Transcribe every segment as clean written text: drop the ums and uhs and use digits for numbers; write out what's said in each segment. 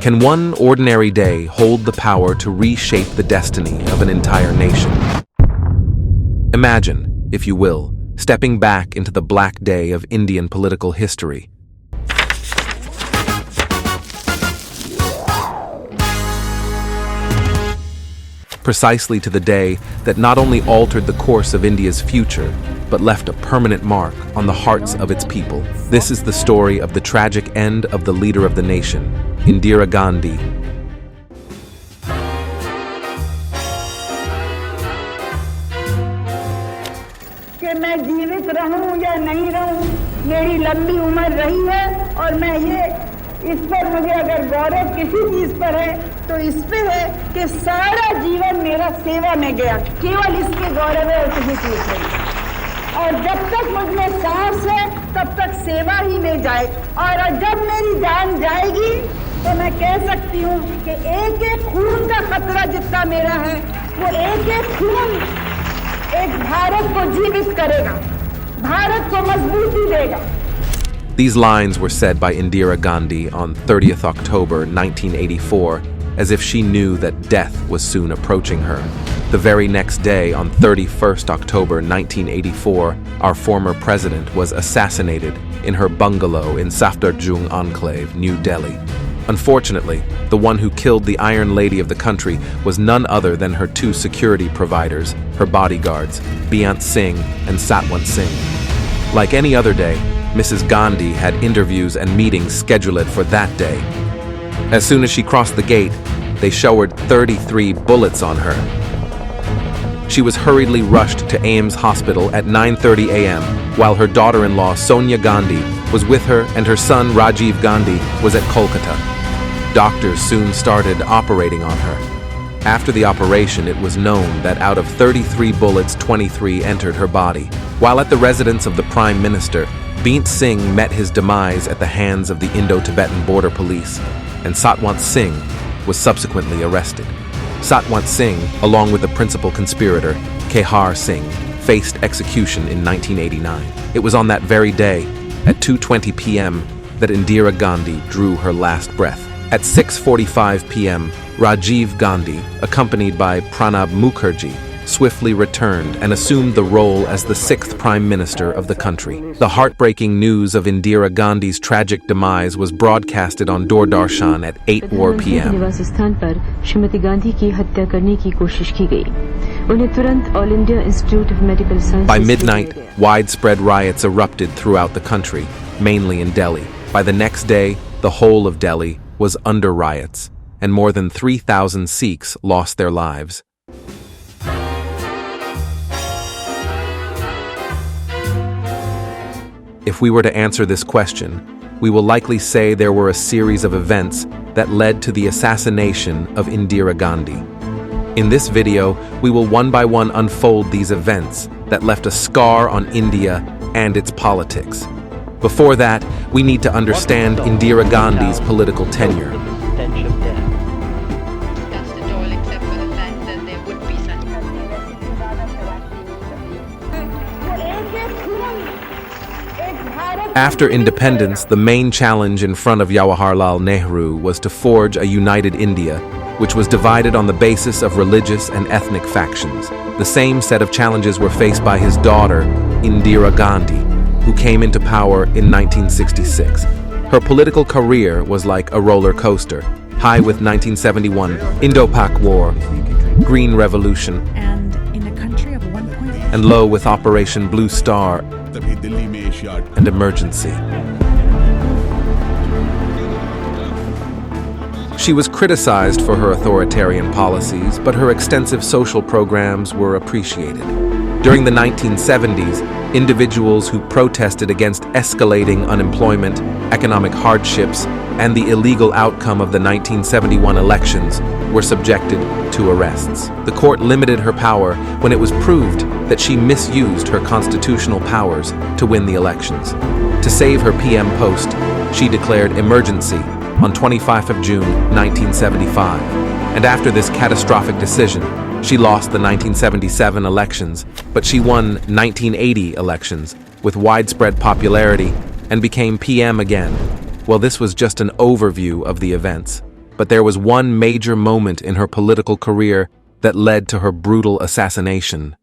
Can one ordinary day hold the power to reshape the destiny of an entire nation? Imagine, if you will, stepping back into the black day of Indian political history. Precisely to the day that not only altered the course of India's future, but left a permanent mark on the hearts of its people. This is the story of the tragic end of the leader of the nation, Indira Gandhi. कि मैं जीवित रहूं या नहीं रहूं, मेरी लंबी उम्र रही है और मैं ये इस पर मुझे अगर गौरव किसी चीज पर है तो इस पर है कि सारा जीवन मेरा सेवा में गया, केवल इसके गौरव है और किसी चीज नहीं। और जब तक मुझमें सांस है तब तक सेवा ही में जाए, और जब मेरी जान जाएगी तो मैं कह सकती हूँ कि एक एक खून का खतरा जितना मेरा है वो एक एक खून एक भारत को जीवित करेगा, भारत को मजबूती देगा। These lines were said by Indira Gandhi on 30th October 1984, as if she knew that death was soon approaching her. The very next day, on 31st October 1984, our former president was assassinated in her bungalow in Safdarjung Enclave, New Delhi. Unfortunately, the one who killed the Iron Lady of the country was none other than her two security providers, her bodyguards, Beant Singh and Satwant Singh. Like any other day, Mrs. Gandhi had interviews and meetings scheduled for that day. As soon as she crossed the gate, they showered 33 bullets on her. She was hurriedly rushed to Ames Hospital at 9:30 a.m., while her daughter-in-law Sonia Gandhi was with her and her son Rajiv Gandhi was at Kolkata. Doctors soon started operating on her. After the operation, it was known that out of 33 bullets, 23 entered her body. While at the residence of the Prime Minister, Beant Singh met his demise at the hands of the Indo-Tibetan Border Police, and Satwant Singh was subsequently arrested. Satwant Singh, along with the principal conspirator, Kehar Singh, faced execution in 1989. It was on that very day, at 2:20 p.m., that Indira Gandhi drew her last breath. At 6:45 p.m., Rajiv Gandhi, accompanied by Pranab Mukherjee, swiftly returned and assumed the role as the 6th Prime Minister of the country. The heartbreaking news of Indira Gandhi's tragic demise was broadcasted on Doordarshan at 8:00 p.m. By midnight, widespread riots erupted throughout the country, mainly in Delhi. By the next day, the whole of Delhi was under riots, and more than 3,000 Sikhs lost their lives. If we were to answer this question, we will likely say there were a series of events that led to the assassination of Indira Gandhi. In this video, we will one by one unfold these events that left a scar on India and its politics. Before that, we need to understand Indira Gandhi's political tenure. After independence, the main challenge in front of Jawaharlal Nehru was to forge a united India, which was divided on the basis of religious and ethnic factions. The same set of challenges were faced by his daughter, Indira Gandhi, who came into power in 1966. Her political career was like a roller coaster, high with 1971, Indo-Pak War, Green Revolution, and in a country of 1.8 and low with Operation Bluestar and emergency. She was criticized for her authoritarian policies, but her extensive social programs were appreciated. During the 1970s, individuals who protested against escalating unemployment, economic hardships, and the illegal outcome of the 1971 elections were subjected to arrests. The court limited her power when it was proved that she misused her constitutional powers to win the elections. To save her PM post, she declared emergency on 25th of June 1975. And after this catastrophic decision, she lost the 1977 elections, but she won 1980 elections with widespread popularity and became PM again. Well, this was just an overview of the events. but there was one major moment in her political career that led to her brutal assassination.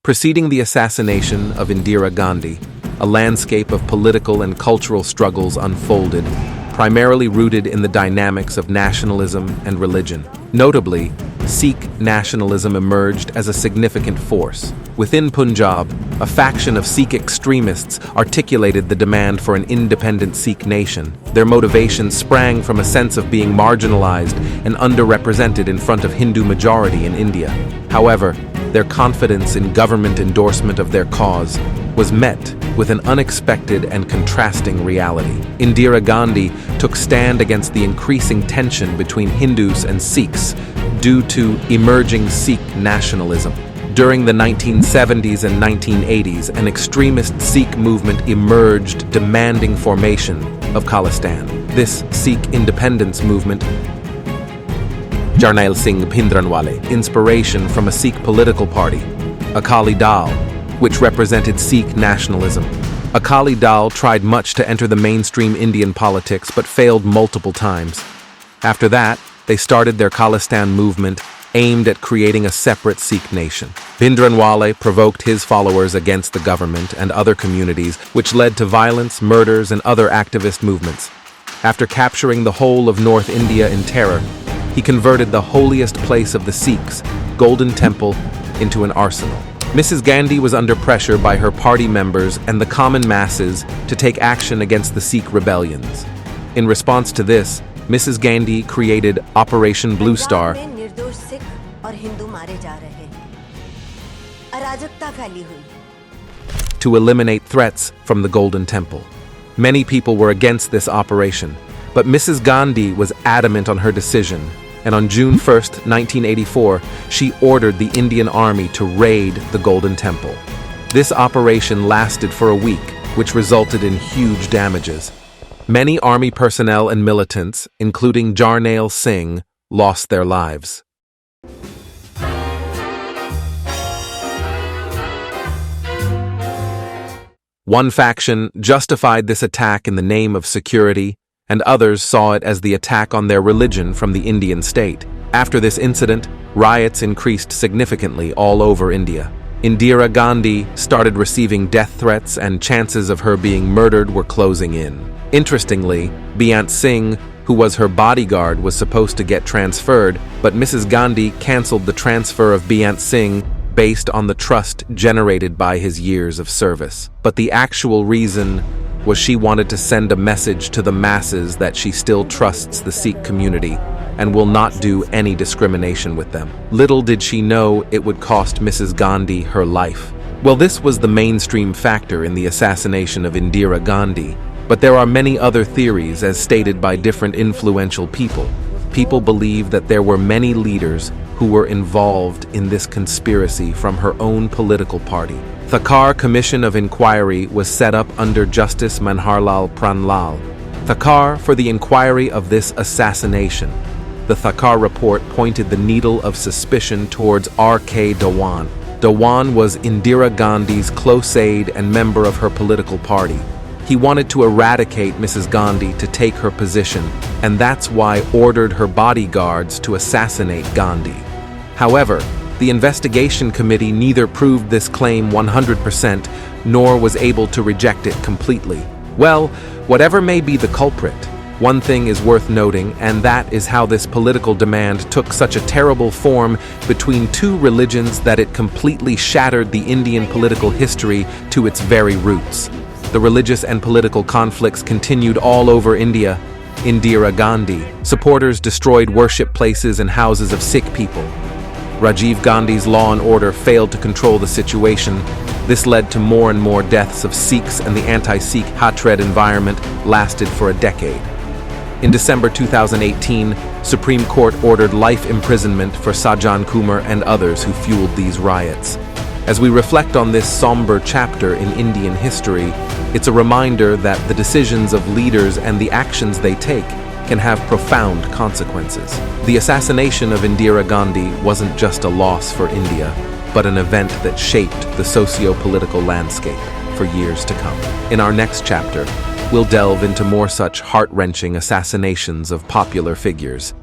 Preceding the assassination of Indira Gandhi, a landscape of political and cultural struggles unfolded, primarily rooted in the dynamics of nationalism and religion. Notably, Sikh nationalism emerged as a significant force. Within Punjab, a faction of Sikh extremists articulated the demand for an independent Sikh nation. Their motivations sprang from a sense of being marginalized and underrepresented in front of Hindu majority in India. However, their confidence in government endorsement of their cause was met with an unexpected and contrasting reality. Indira Gandhi took stand against the increasing tension between Hindus and Sikhs due to emerging Sikh nationalism. During the 1970s and 1980s, an extremist Sikh movement emerged demanding formation of Khalistan. This Sikh independence movement Jarnail Singh Bhindranwale, inspiration from a Sikh political party, Akali Dal, which represented Sikh nationalism. Akali Dal tried much to enter the mainstream Indian politics but failed multiple times. After that, they started their Khalistan movement aimed at creating a separate Sikh nation. Bhindranwale provoked his followers against the government and other communities, which led to violence, murders, and other activist movements. After capturing the whole of North India in terror, he converted the holiest place of the Sikhs, Golden Temple, into an arsenal. Mrs. Gandhi was under pressure by her party members and the common masses to take action against the Sikh rebellions. In response to this, Mrs. Gandhi created Operation Bluestar to eliminate threats from the Golden Temple. Many people were against this operation, but Mrs. Gandhi was adamant on her decision, and on June 1, 1984, she ordered the Indian Army to raid the Golden Temple. This operation lasted for a week, which resulted in huge damages. Many army personnel and militants, including Jarnail Singh, lost their lives. One faction justified this attack in the name of security, and others saw it as the attack on their religion from the Indian state. After this incident, riots increased significantly all over India. Indira Gandhi started receiving death threats, and chances of her being murdered were closing in. Interestingly, Beant Singh, who was her bodyguard, was supposed to get transferred, but Mrs. Gandhi canceled the transfer of Beant Singh based on the trust generated by his years of service. But the actual reason was she wanted to send a message to the masses that she still trusts the Sikh community and will not do any discrimination with them. Little did she know it would cost Mrs. Gandhi her life. Well, this was the mainstream factor in the assassination of Indira Gandhi, but there are many other theories as stated by different influential people. People believe that there were many leaders who were involved in this conspiracy from her own political party. Thakar Commission of Inquiry was set up under Justice Manharlal Pranlal. Thakar for the inquiry of this assassination. The Thakar report pointed the needle of suspicion towards R.K. Dhawan. Dhawan was Indira Gandhi's close aide and member of her political party. He wanted to eradicate Mrs. Gandhi to take her position, and that's why ordered her bodyguards to assassinate Gandhi. However, the investigation committee neither proved this claim 100% nor was able to reject it completely. Well, whatever may be the culprit, one thing is worth noting, and that is how this political demand took such a terrible form between two religions that it completely shattered the Indian political history to its very roots. The religious and political conflicts continued all over India. Indira Gandhi supporters destroyed worship places and houses of Sikh people. Rajiv Gandhi's law and order failed to control the situation. This led to more and more deaths of Sikhs, and the anti-Sikh hatred environment lasted for a decade. In December 2018, Supreme Court ordered life imprisonment for Sajjan Kumar and others who fueled these riots. As we reflect on this somber chapter in Indian history, it's a reminder that the decisions of leaders and the actions they take can have profound consequences. The assassination of Indira Gandhi wasn't just a loss for India, but an event that shaped the socio-political landscape. for years to come. In our next chapter, we'll delve into more such heart-wrenching assassinations of popular figures.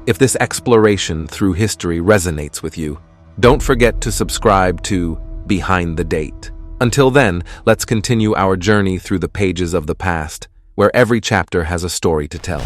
If this exploration through history resonates with you, don't forget to subscribe to Behind the Date. Until then, let's continue our journey through the pages of the past, where every chapter has a story to tell.